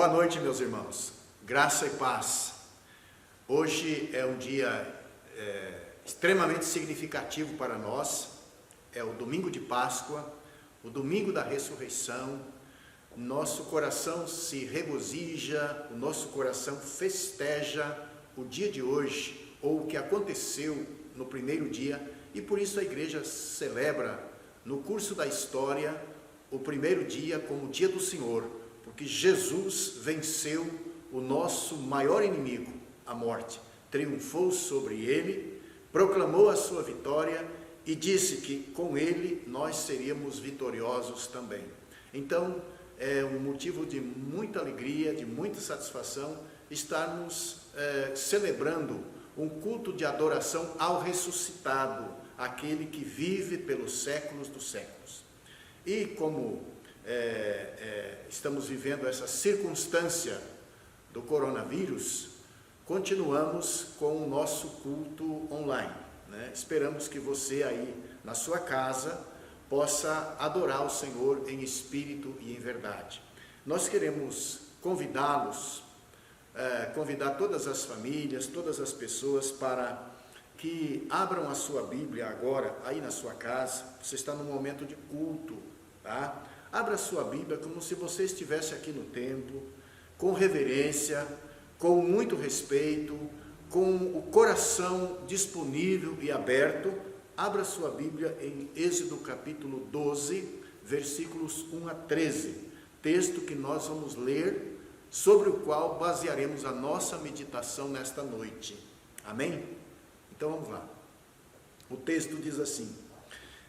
Boa noite, meus irmãos. Graça e paz. Hoje é um dia extremamente significativo para nós. É o domingo de Páscoa, o domingo da ressurreição. Nosso coração se regozija, o nosso coração festeja o dia de hoje, ou o que aconteceu no primeiro dia, e por isso a igreja celebra no curso da história o primeiro dia como o dia do Senhor, porque Jesus venceu o nosso maior inimigo, a morte, triunfou sobre ele, proclamou a sua vitória e disse que com ele nós seríamos vitoriosos também. Então, é um motivo de muita alegria, de muita satisfação estarmos celebrando um culto de adoração ao ressuscitado, aquele que vive pelos séculos dos séculos. E como estamos vivendo essa circunstância do coronavírus, continuamos com o nosso culto online, né? Esperamos que você aí na sua casa possa adorar o Senhor em espírito e em verdade. Nós queremos convidar todas as famílias, todas as pessoas para que abram a sua Bíblia agora, aí na sua casa. Você está num momento de culto, tá? Abra a sua Bíblia como se você estivesse aqui no templo, com reverência, com muito respeito, com o coração disponível e aberto. Abra a sua Bíblia em Êxodo capítulo 12, versículos 1 a 13, texto que nós vamos ler, sobre o qual basearemos a nossa meditação nesta noite. Amém? Então vamos lá. O texto diz assim: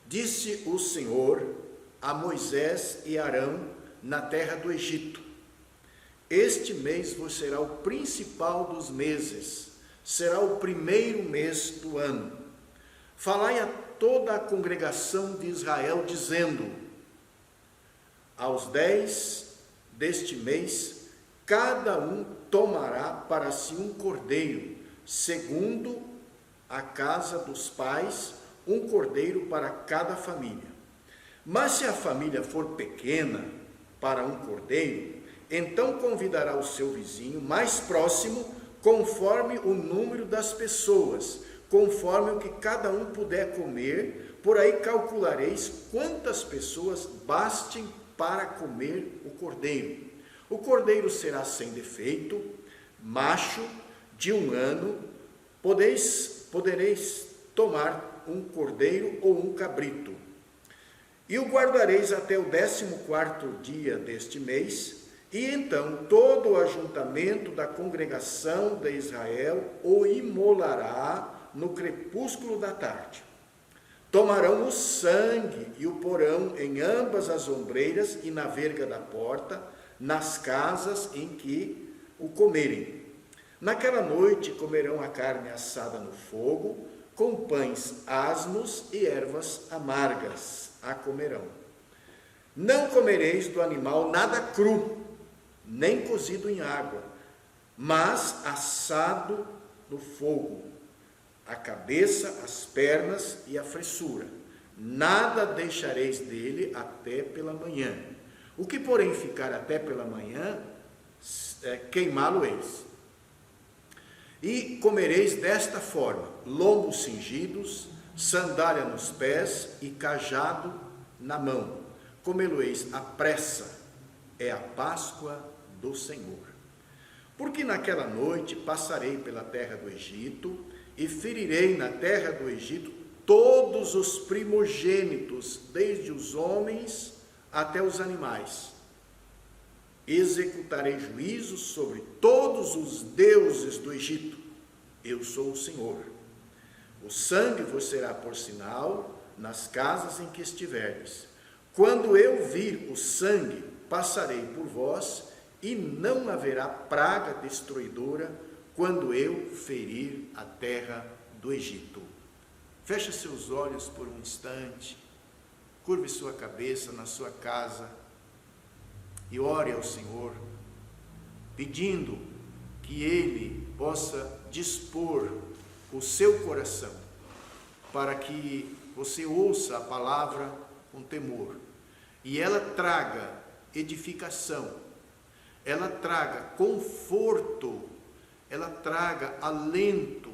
Disse o Senhor a Moisés e Arão na terra do Egito: Este mês vos será o principal dos meses, será o primeiro mês do ano. Falai a toda a congregação de Israel, dizendo: Aos 10 deste mês, cada um tomará para si um cordeiro, segundo a casa dos pais, um cordeiro para cada família. Mas se a família for pequena para um cordeiro, então convidará o seu vizinho mais próximo, conforme o número das pessoas, conforme o que cada um puder comer. Por aí calculareis quantas pessoas bastem para comer o cordeiro. O cordeiro será sem defeito, macho, de 1 ano. Podereis tomar um cordeiro ou um cabrito. E o guardareis até o 14º dia deste mês, e então todo o ajuntamento da congregação de Israel o imolará no crepúsculo da tarde. Tomarão o sangue e o porão em ambas as ombreiras e na verga da porta, nas casas em que o comerem. Naquela noite comerão a carne assada no fogo, com pães asmos e ervas amargas a comerão. Não comereis do animal nada cru, nem cozido em água, mas assado no fogo, a cabeça, as pernas e a fressura. Nada deixareis dele até pela manhã. O que, porém, ficar até pela manhã, queimá-lo-eis. E comereis desta forma: lombos cingidos, sandália nos pés e cajado na mão. Comê-lo-eis à pressa, é a Páscoa do Senhor. Porque naquela noite passarei pela terra do Egito, e ferirei na terra do Egito todos os primogênitos, desde os homens até os animais. Executarei juízo sobre todos os deuses do Egito. Eu sou o Senhor. O sangue vos será por sinal nas casas em que estiverdes. Quando eu vir o sangue, passarei por vós, e não haverá praga destruidora quando eu ferir a terra do Egito. Feche seus olhos por um instante, curve sua cabeça na sua casa e ore ao Senhor, pedindo que Ele possa dispor o seu coração para que você ouça a palavra com temor e ela traga edificação, ela traga conforto, ela traga alento,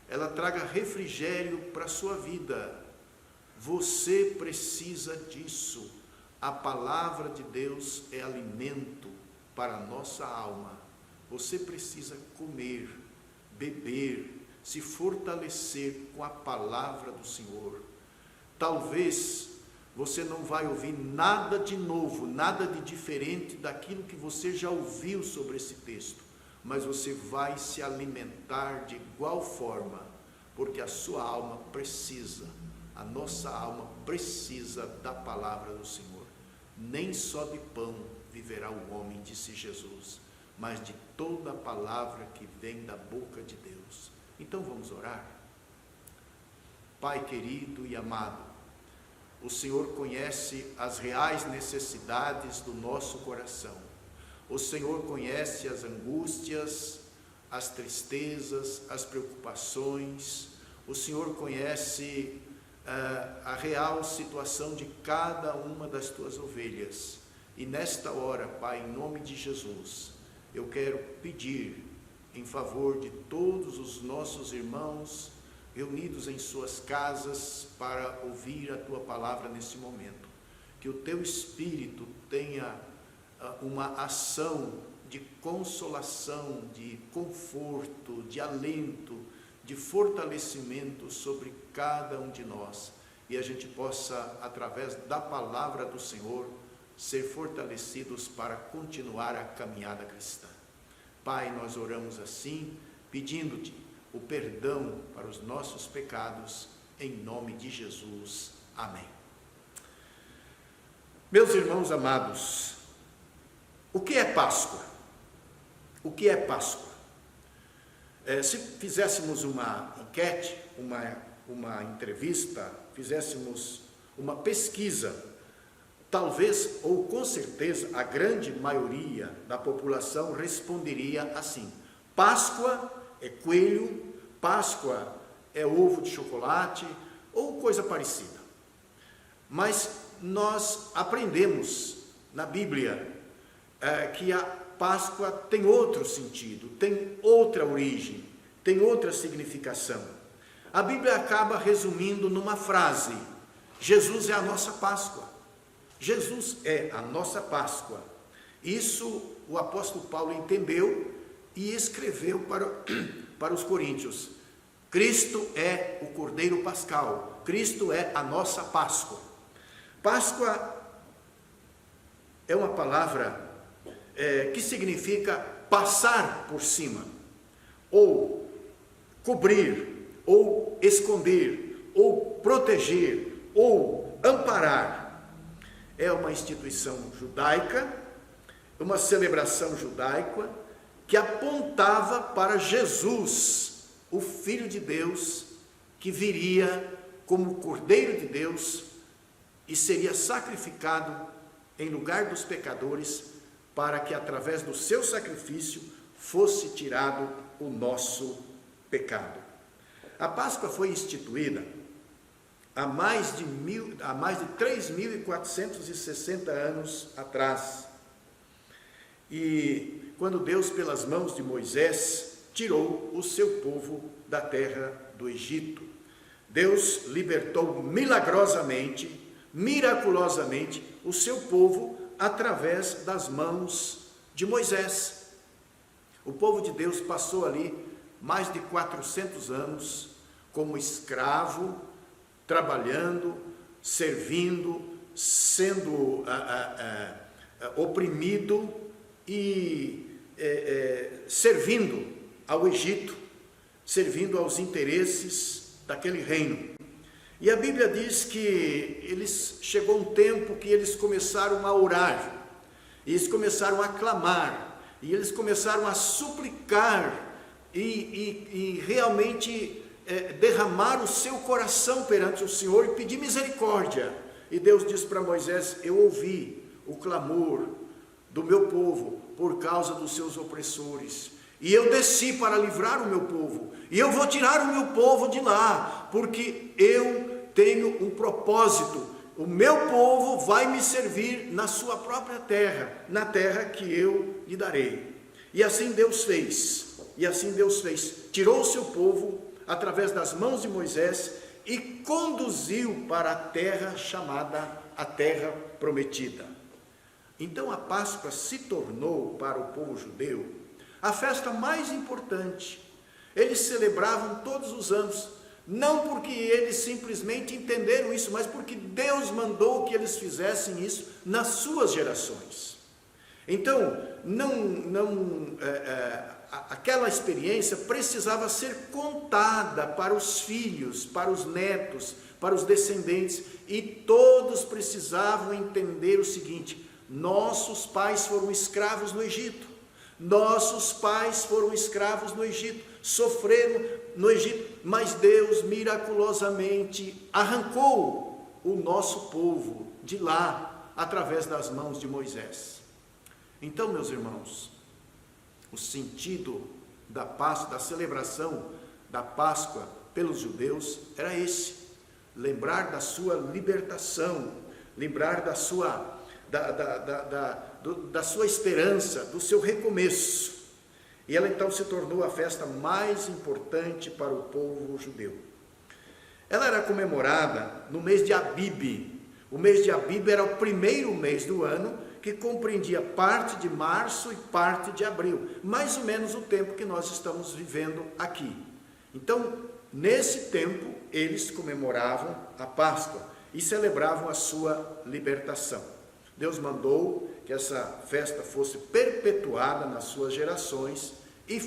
ela traga refrigério para a sua vida. Você precisa disso. A palavra de Deus é alimento para a nossa alma. Você precisa comer, beber, se fortalecer com a palavra do Senhor. Talvez você não vai ouvir nada de novo, nada de diferente daquilo que você já ouviu sobre esse texto, mas você vai se alimentar de igual forma, porque a sua alma precisa, a nossa alma precisa da palavra do Senhor. Nem só de pão viverá o homem, disse Jesus, mas de toda a palavra que vem da boca de Deus. Então vamos orar? Pai querido e amado, o Senhor conhece as reais necessidades do nosso coração. O Senhor conhece as angústias, as tristezas, as preocupações. O Senhor conhece a real situação de cada uma das tuas ovelhas. E nesta hora, Pai, em nome de Jesus, eu quero pedir em favor de todos os nossos irmãos reunidos em suas casas para ouvir a tua palavra nesse momento, que o teu Espírito tenha uma ação de consolação, de conforto, de alento, de fortalecimento sobre cada um de nós, e a gente possa, através da palavra do Senhor, ser fortalecidos para continuar a caminhada cristã. Pai, nós oramos assim, pedindo-te o perdão para os nossos pecados, em nome de Jesus. Amém. Meus irmãos amados, o que é Páscoa? O que é Páscoa? Se fizéssemos uma enquete, uma entrevista, fizéssemos uma pesquisa, talvez, ou com certeza, a grande maioria da população responderia assim: Páscoa é coelho, Páscoa é ovo de chocolate, ou coisa parecida. Mas nós aprendemos na Bíblia que a Páscoa tem outro sentido, tem outra origem, tem outra significação. A Bíblia acaba resumindo numa frase: Jesus é a nossa Páscoa. Jesus é a nossa Páscoa. Isso o apóstolo Paulo entendeu e escreveu para os coríntios. Cristo é o Cordeiro Pascal, Cristo é a nossa Páscoa. Páscoa é uma palavra que significa passar por cima, ou cobrir, ou esconder, ou proteger, ou amparar. É uma instituição judaica, uma celebração judaica, que apontava para Jesus, o Filho de Deus, que viria como Cordeiro de Deus e seria sacrificado em lugar dos pecadores, para que através do seu sacrifício fosse tirado o nosso pecado. A Páscoa foi instituída há mais de 3.460 anos atrás. E quando Deus, pelas mãos de Moisés, tirou o seu povo da terra do Egito. Deus libertou milagrosamente, miraculosamente, o seu povo através das mãos de Moisés. O povo de Deus passou ali mais de 400 anos como escravo, trabalhando, servindo, sendo oprimido e servindo ao Egito, servindo aos interesses daquele reino. E a Bíblia diz que chegou um tempo que eles começaram a orar, e eles começaram a clamar, e eles começaram a suplicar, e realmente derramar o seu coração perante o Senhor e pedir misericórdia. E Deus disse para Moisés: eu ouvi o clamor do meu povo por causa dos seus opressores, e eu desci para livrar o meu povo, e eu vou tirar o meu povo de lá, porque eu tenho um propósito. o meu povo vai me servir na sua própria terra, na terra que eu lhe darei. E assim Deus fez, tirou o seu povo através das mãos de Moisés e conduziu para a terra chamada a Terra Prometida. Então a Páscoa se tornou para o povo judeu a festa mais importante. Eles celebravam todos os anos, não porque eles simplesmente entenderam isso, mas porque Deus mandou que eles fizessem isso nas suas gerações. Então, aquela experiência precisava ser contada para os filhos, para os netos, para os descendentes, e todos precisavam entender o seguinte: nossos pais foram escravos no Egito, sofreram no Egito, mas Deus miraculosamente arrancou o nosso povo de lá, através das mãos de Moisés. Então, meus irmãos, o sentido da Páscoa, da celebração da Páscoa pelos judeus era esse: lembrar da sua libertação, lembrar da sua esperança, do seu recomeço. E ela então se tornou a festa mais importante para o povo judeu. Ela era comemorada no mês de Abib. O mês de Abib era o primeiro mês do ano, que compreendia parte de março e parte de abril, mais ou menos o tempo que nós estamos vivendo aqui. Então, nesse tempo, eles comemoravam a Páscoa e celebravam a sua libertação. Deus mandou que essa festa fosse perpetuada nas suas gerações e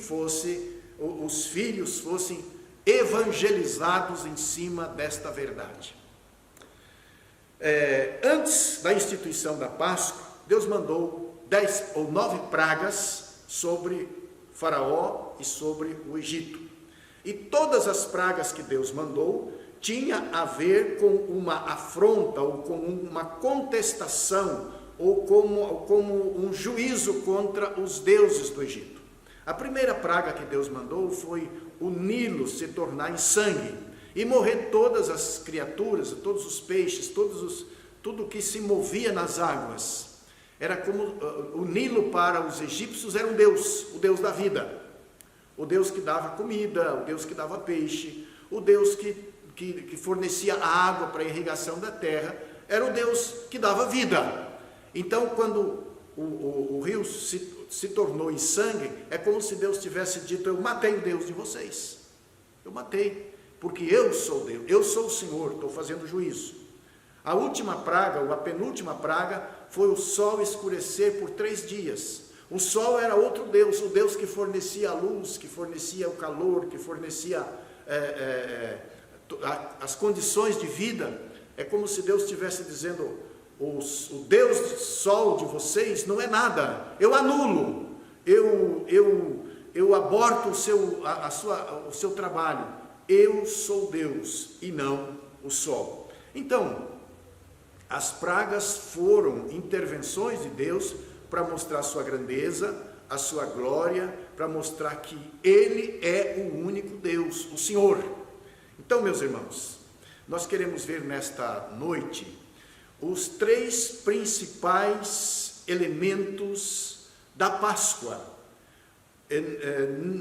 os filhos fossem evangelizados em cima desta verdade. Antes da instituição da Páscoa, Deus mandou 10 ou 9 pragas sobre Faraó e sobre o Egito. E todas as pragas que Deus mandou tinha a ver com uma afronta, ou com uma contestação, ou como um juízo contra os deuses do Egito. A primeira praga que Deus mandou foi o Nilo se tornar em sangue e morrer todas as criaturas, todos os peixes, tudo que se movia nas águas. Era como o Nilo para os egípcios era um deus, o deus da vida, o deus que dava comida, o deus que dava peixe, o deus que fornecia a água para a irrigação da terra, era o Deus que dava vida. Então, quando o rio se tornou em sangue, é como se Deus tivesse dito: eu matei o Deus de vocês, eu matei, porque eu sou Deus, eu sou o Senhor, estou fazendo juízo. A última praga, ou a penúltima praga, foi o sol escurecer por 3 dias. O sol era outro Deus, o Deus que fornecia a luz, que fornecia o calor, que fornecia as condições de vida. É como se Deus estivesse dizendo: o Deus do sol de vocês não é nada, eu anulo, eu aborto o seu trabalho, eu sou Deus e não o sol. Então, as pragas foram intervenções de Deus para mostrar a sua grandeza, a sua glória, para mostrar que Ele é o único Deus, o Senhor. Então, meus irmãos, nós queremos ver nesta noite os 3 principais elementos da Páscoa.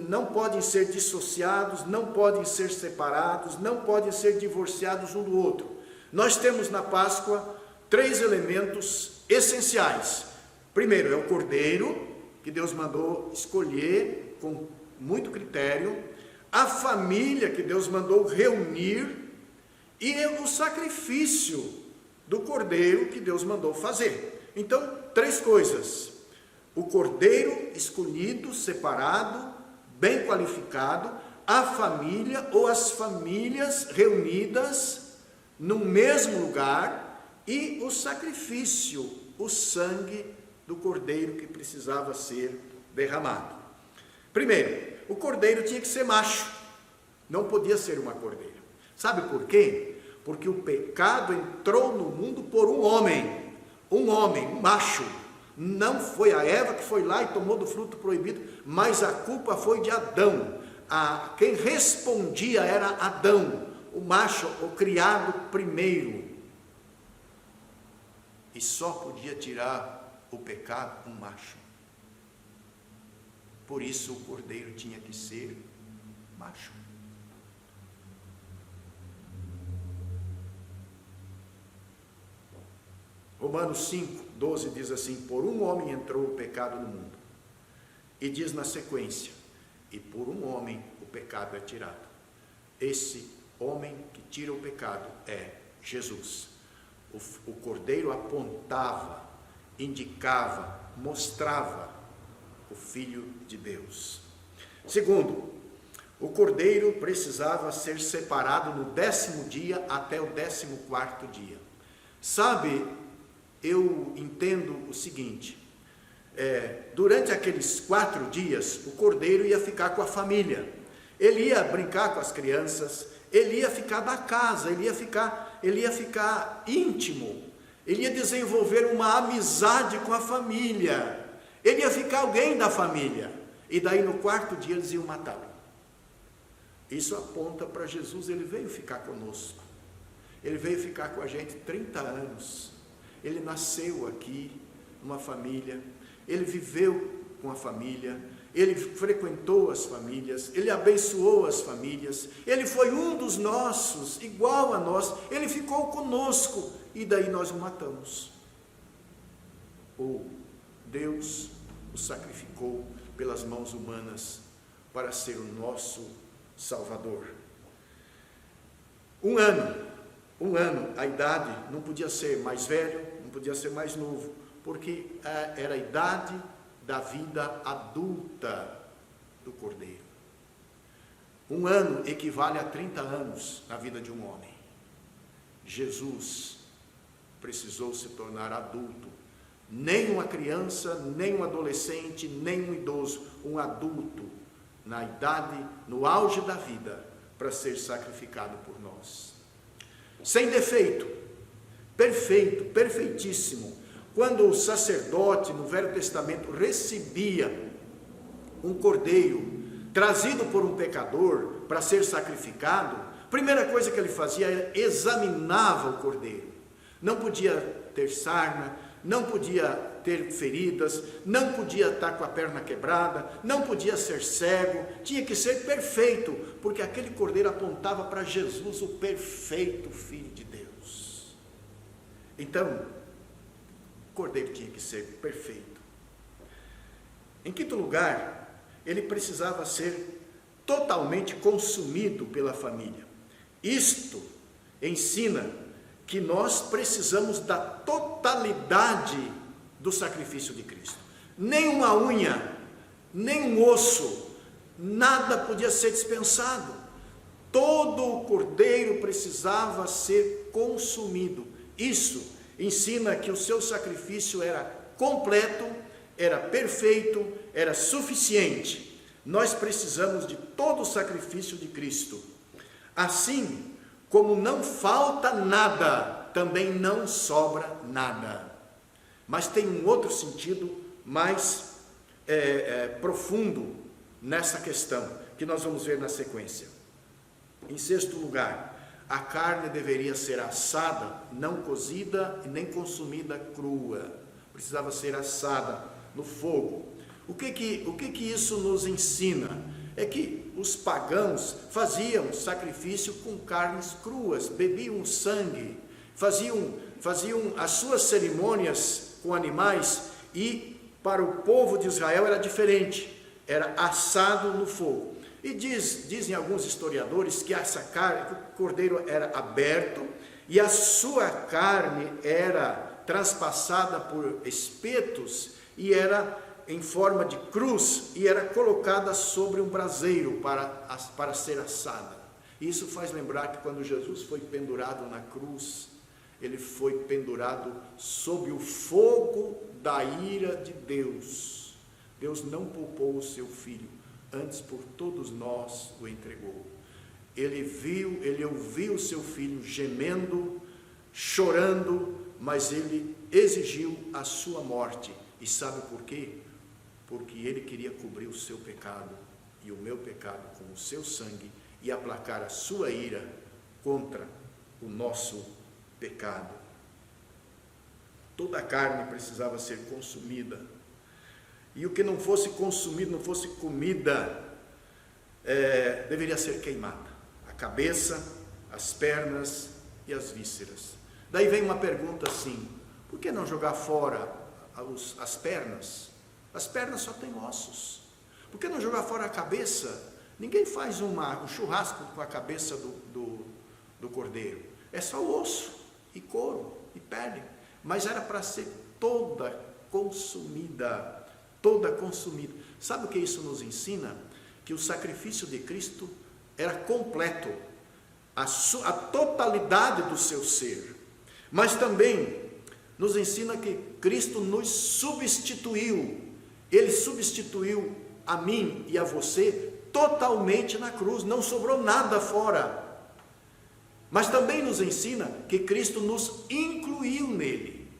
Não podem ser dissociados, não podem ser separados, não podem ser divorciados um do outro. Nós temos na Páscoa 3 elementos essenciais. Primeiro é o cordeiro, que Deus mandou escolher com muito critério, a família que Deus mandou reunir, e o sacrifício do cordeiro que Deus mandou fazer. Então, 3 coisas: o cordeiro escolhido, separado, bem qualificado, a família ou as famílias reunidas no mesmo lugar, e o sacrifício, o sangue do cordeiro que precisava ser derramado. Primeiro, o cordeiro tinha que ser macho, não podia ser uma cordeira. Sabe por quê? Porque o pecado entrou no mundo por um homem, um macho. Não foi a Eva que foi lá e tomou do fruto proibido, mas a culpa foi de Adão. Quem respondia era Adão, o macho, o criado primeiro. e só podia tirar o pecado um macho. Por isso o cordeiro tinha que ser macho. Romanos 5:12 diz assim: por um homem entrou o pecado no mundo. E diz na sequência: e por um homem o pecado é tirado. Esse homem que tira o pecado é Jesus. O cordeiro apontava, indicava, mostrava o Filho de Deus. Segundo, o cordeiro precisava ser separado no 10º dia até o 14º dia. Sabe, eu entendo o seguinte: durante aqueles 4 dias, o cordeiro ia ficar com a família, ele ia brincar com as crianças, ele ia ficar da casa, ele ia ficar íntimo, ele ia desenvolver uma amizade com a família, ele ia ficar alguém da família, e daí no 4º dia eles iam matá-lo. Isso aponta para Jesus. Ele veio ficar conosco, ele veio ficar com a gente 30 anos, ele nasceu aqui, numa família, ele viveu com a família, ele frequentou as famílias, ele abençoou as famílias, ele foi um dos nossos, igual a nós, ele ficou conosco, e daí nós o matamos. Ou Deus o sacrificou pelas mãos humanas para ser o nosso Salvador. Um ano, a idade não podia ser mais velho, não podia ser mais novo, porque era a idade da vida adulta do cordeiro. 1 ano equivale a 30 anos na vida de um homem. Jesus precisou se tornar adulto. Nem uma criança, nem um adolescente, nem um idoso, um adulto, na idade, no auge da vida, para ser sacrificado por nós. Sem defeito, perfeito, perfeitíssimo. Quando o sacerdote no Velho Testamento recebia um cordeiro trazido por um pecador para ser sacrificado, a primeira coisa que ele fazia era examinava o cordeiro. Não podia ter sarna, não podia ter feridas, não podia estar com a perna quebrada, não podia ser cego, tinha que ser perfeito, porque aquele cordeiro apontava para Jesus, o perfeito Filho de Deus. Então, o cordeiro tinha que ser perfeito. Em quinto lugar, ele precisava ser totalmente consumido pela família. Isto ensina que nós precisamos da totalidade do sacrifício de Cristo. Nem uma unha, nem um osso, nada podia ser dispensado. Todo o cordeiro precisava ser consumido. Isso ensina que o seu sacrifício era completo, era perfeito, era suficiente. Nós precisamos de todo o sacrifício de Cristo. Assim como não falta nada, também não sobra nada. Mas tem um outro sentido mais profundo nessa questão, que nós vamos ver na sequência. Em sexto lugar, a carne deveria ser assada, não cozida e nem consumida crua. Precisava ser assada no fogo. O que isso nos ensina? É que os pagãos faziam sacrifício com carnes cruas, bebiam sangue, faziam as suas cerimônias com animais, e para o povo de Israel era diferente, era assado no fogo. E dizem alguns historiadores que essa carne, o cordeiro era aberto e a sua carne era transpassada por espetos e era em forma de cruz e era colocada sobre um braseiro para ser assada. Isso faz lembrar que quando Jesus foi pendurado na cruz, ele foi pendurado sob o fogo da ira de Deus. Deus não poupou o seu filho, antes por todos nós o entregou. Ele ouviu o seu filho gemendo, chorando, mas ele exigiu a sua morte. E sabe por quê? Porque ele queria cobrir o seu pecado e o meu pecado com o seu sangue e aplacar a sua ira contra o nosso pecado. Toda a carne precisava ser consumida. E o que não fosse consumido, não fosse comida, deveria ser queimada. A cabeça, as pernas e as vísceras. Daí vem uma pergunta assim: por que não jogar fora as pernas? As pernas só têm ossos. Por que não jogar fora a cabeça? Ninguém faz um churrasco com a cabeça do cordeiro. É só osso e couro e pele. Mas era para ser toda consumida. Toda consumida. Sabe o que isso nos ensina? Que o sacrifício de Cristo era completo. A totalidade do seu ser. Mas também nos ensina que Cristo nos substituiu. Ele substituiu a mim e a você totalmente na cruz, não sobrou nada fora. Mas também nos ensina que Cristo nos incluiu nele.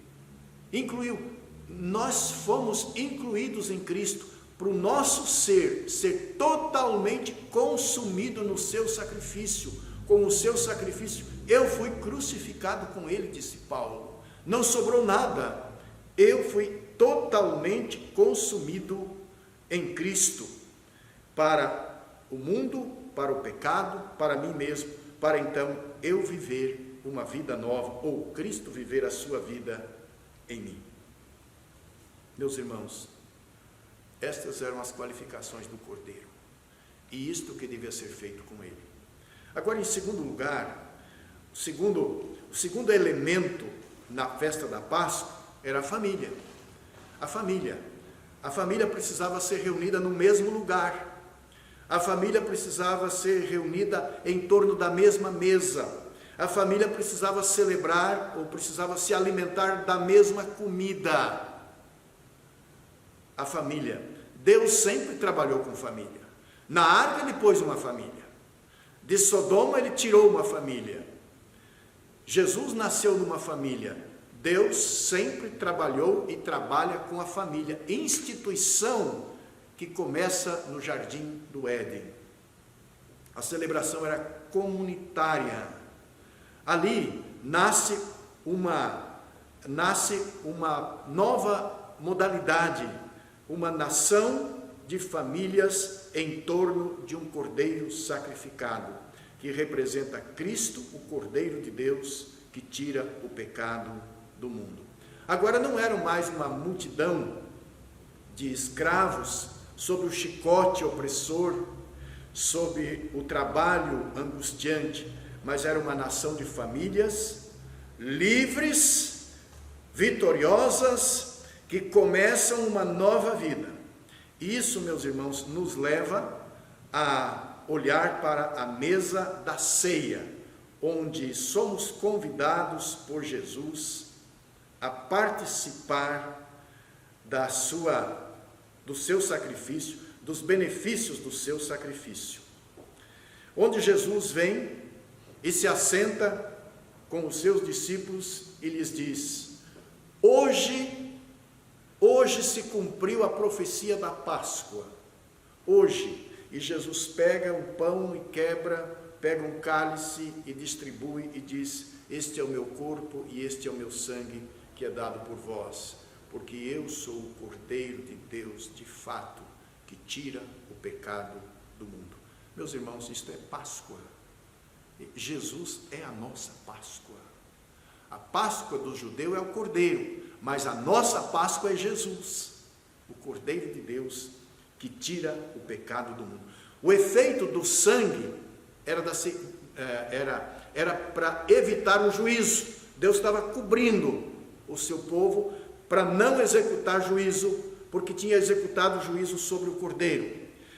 Incluiu. Nós fomos incluídos em Cristo para o nosso ser totalmente consumido no seu sacrifício. Com o seu sacrifício, eu fui crucificado com ele, disse Paulo. Não sobrou nada. Eu fui totalmente consumido em Cristo, para o mundo, para o pecado, para mim mesmo, para então eu viver uma vida nova, ou Cristo viver a sua vida em mim. Meus irmãos, estas eram as qualificações do Cordeiro, e isto que devia ser feito com ele. Agora, em segundo lugar, o segundo elemento na festa da Páscoa era a família. A família precisava ser reunida no mesmo lugar. A família precisava ser reunida em torno da mesma mesa. A família precisava celebrar ou precisava se alimentar da mesma comida. A família. Deus sempre trabalhou com família. Na arca ele pôs uma família. De Sodoma ele tirou uma família. Jesus nasceu numa família. Deus sempre trabalhou e trabalha com a família, instituição que começa no jardim do Éden. A celebração era comunitária. Ali nasce uma nova modalidade, uma nação de famílias em torno de um cordeiro sacrificado, que representa Cristo, o Cordeiro de Deus, que tira o pecado do mundo. Agora não era mais uma multidão de escravos sob o chicote opressor, sob o trabalho angustiante, mas era uma nação de famílias livres, vitoriosas, que começam uma nova vida. Isso, meus irmãos, nos leva a olhar para a mesa da ceia, onde somos convidados por Jesus a participar do seu sacrifício, dos benefícios do seu sacrifício. Onde Jesus vem e se assenta com os seus discípulos e lhes diz: hoje se cumpriu a profecia da Páscoa. Hoje. E Jesus pega um pão e quebra, pega um cálice e distribui e diz: este é o meu corpo e este é o meu sangue que é dado por vós, porque eu sou o Cordeiro de Deus de fato, que tira o pecado do mundo. Meus irmãos, isto é Páscoa. Jesus é a nossa Páscoa. A Páscoa do judeu é o Cordeiro, mas a nossa Páscoa é Jesus, o Cordeiro de Deus, que tira o pecado do mundo. O efeito do sangue era para evitar o juízo. Deus estava cobrindo o seu povo para não executar juízo, porque tinha executado juízo sobre o cordeiro.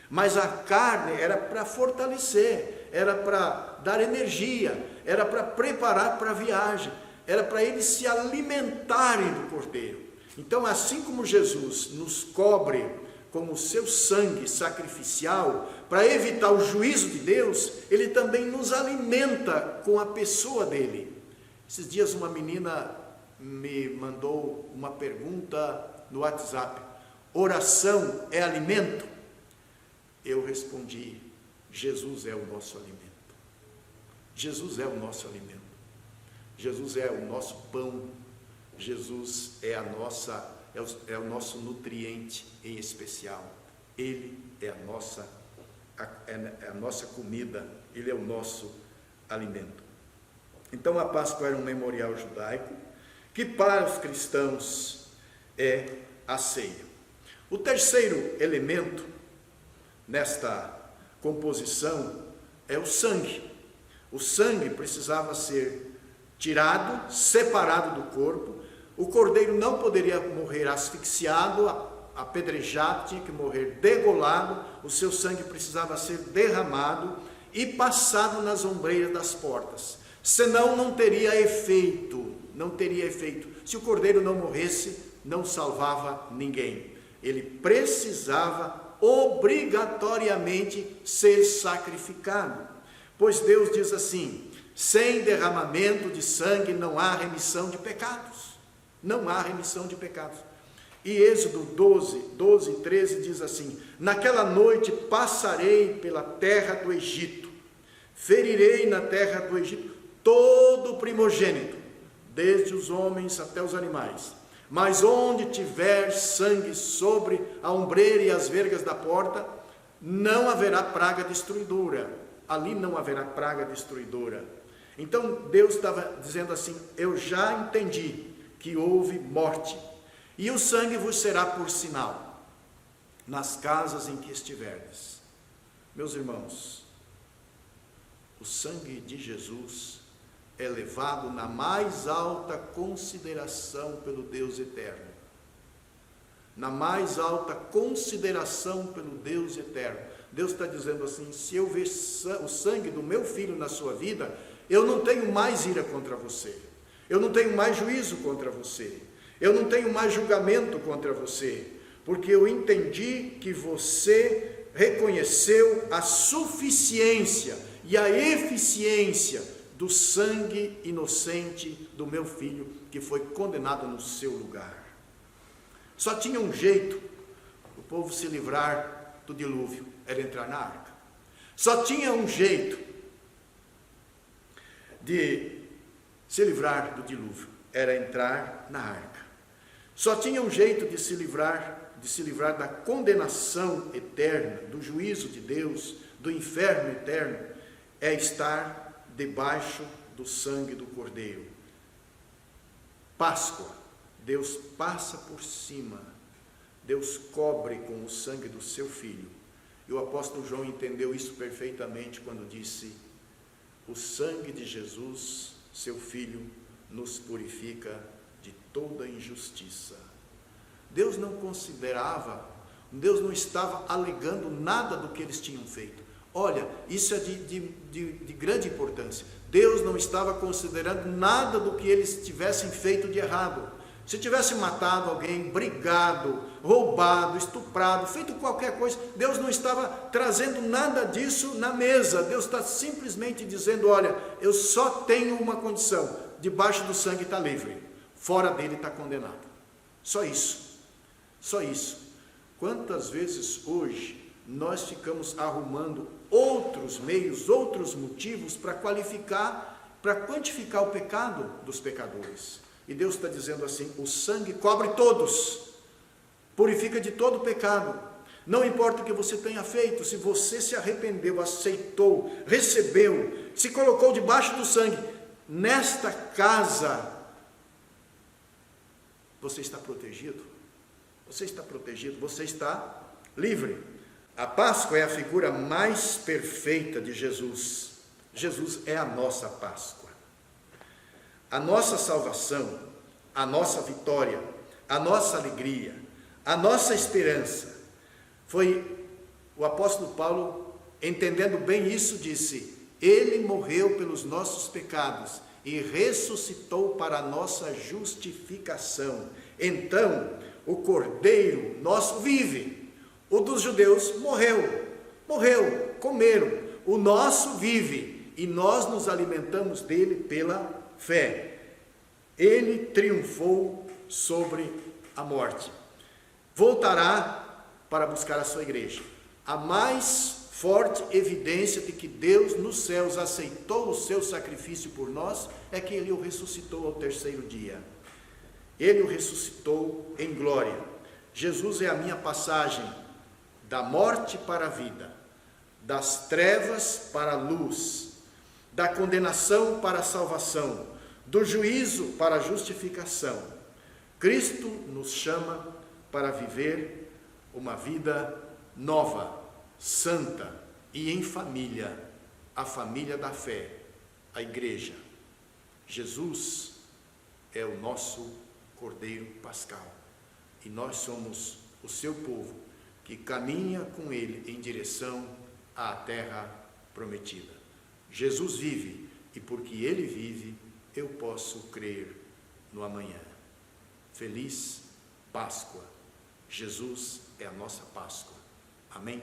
Mas a carne era para fortalecer, era para dar energia, era para preparar para a viagem, era para eles se alimentarem do cordeiro. Então, assim como Jesus nos cobre com o seu sangue sacrificial para evitar o juízo de Deus, ele também nos alimenta com a pessoa dele. Esses dias uma menina me mandou uma pergunta no WhatsApp: oração é alimento? Eu respondi: Jesus é o nosso alimento. Jesus é o nosso alimento. Jesus é o nosso pão, Jesus é o nosso nutriente em especial. Ele é a nossa comida, Ele é o nosso alimento. Então a Páscoa era um memorial judaico, que para os cristãos é a ceia. O terceiro elemento nesta composição é o sangue. O sangue precisava ser tirado, separado do corpo. O cordeiro não poderia morrer asfixiado, apedrejado, tinha que morrer degolado. O seu sangue precisava ser derramado e passado nas ombreiras das portas. Senão não teria efeito, Se o cordeiro não morresse, não salvava ninguém. Ele precisava obrigatoriamente ser sacrificado. Pois Deus diz assim: sem derramamento de sangue não há remissão de pecados. Não há remissão de pecados. E Êxodo 12 e 13 diz assim: naquela noite passarei pela terra do Egito, ferirei na terra do Egito todo o primogênito, desde os homens até os animais. Mas onde tiver sangue sobre a ombreira e as vergas da porta, não haverá praga destruidora. Ali não haverá praga destruidora. Então Deus estava dizendo assim: eu já entendi que houve morte, e o sangue vos será por sinal nas casas em que estiverdes. Meus irmãos, o sangue de Jesus é levado na mais alta consideração pelo Deus eterno. Na mais alta consideração pelo Deus eterno. Deus está dizendo assim: se eu ver o sangue do meu filho na sua vida, eu não tenho mais ira contra você, eu não tenho mais juízo contra você, eu não tenho mais julgamento contra você, porque eu entendi que você reconheceu a suficiência e a eficiência do sangue inocente do meu filho, que foi condenado no seu lugar. Só tinha um jeito o povo se livrar do dilúvio, era entrar na arca. Só tinha um jeito de se livrar do dilúvio, era entrar na arca. Só tinha um jeito de se livrar da condenação eterna, do juízo de Deus, do inferno eterno, é estar debaixo do sangue do Cordeiro. Páscoa, Deus passa por cima, Deus cobre com o sangue do seu Filho. E o apóstolo João entendeu isso perfeitamente quando disse: o sangue de Jesus, seu Filho, nos purifica de toda injustiça. Deus não estava alegando nada do que eles tinham feito. Olha, isso é de grande importância. Deus não estava considerando nada do que eles tivessem feito de errado. Se tivessem matado alguém, brigado, roubado, estuprado, feito qualquer coisa, Deus não estava trazendo nada disso na mesa. Deus está simplesmente dizendo: olha, eu só tenho uma condição: debaixo do sangue está livre, fora dele está condenado. Só isso, só isso. Quantas vezes hoje nós ficamos arrumando outros meios, outros motivos para quantificar o pecado dos pecadores. E Deus está dizendo assim: o sangue cobre todos, purifica de todo pecado. Não importa o que você tenha feito, se você se arrependeu, aceitou, recebeu, se colocou debaixo do sangue, nesta casa, você está protegido. Você está protegido, você está livre. A Páscoa é a figura mais perfeita de Jesus. Jesus é a nossa Páscoa. A nossa salvação, a nossa vitória, a nossa alegria, a nossa esperança. Foi o apóstolo Paulo, entendendo bem isso, disse: ele morreu pelos nossos pecados e ressuscitou para a nossa justificação. Então, o Cordeiro nosso vive. O dos judeus morreu, comeram. O nosso vive e nós nos alimentamos dele pela fé. Ele triunfou sobre a morte. Voltará para buscar a sua igreja. A mais forte evidência de que Deus nos céus aceitou o seu sacrifício por nós é que ele o ressuscitou ao terceiro dia. Ele o ressuscitou em glória. Jesus é a minha passagem da morte para a vida, das trevas para a luz, da condenação para a salvação, do juízo para a justificação. Cristo nos chama para viver uma vida nova, santa e em família, a família da fé, a igreja. Jesus é o nosso Cordeiro Pascal e nós somos o seu povo que caminha com ele em direção à terra prometida. Jesus vive e porque ele vive, eu posso crer no amanhã. Feliz Páscoa. Jesus é a nossa Páscoa. Amém?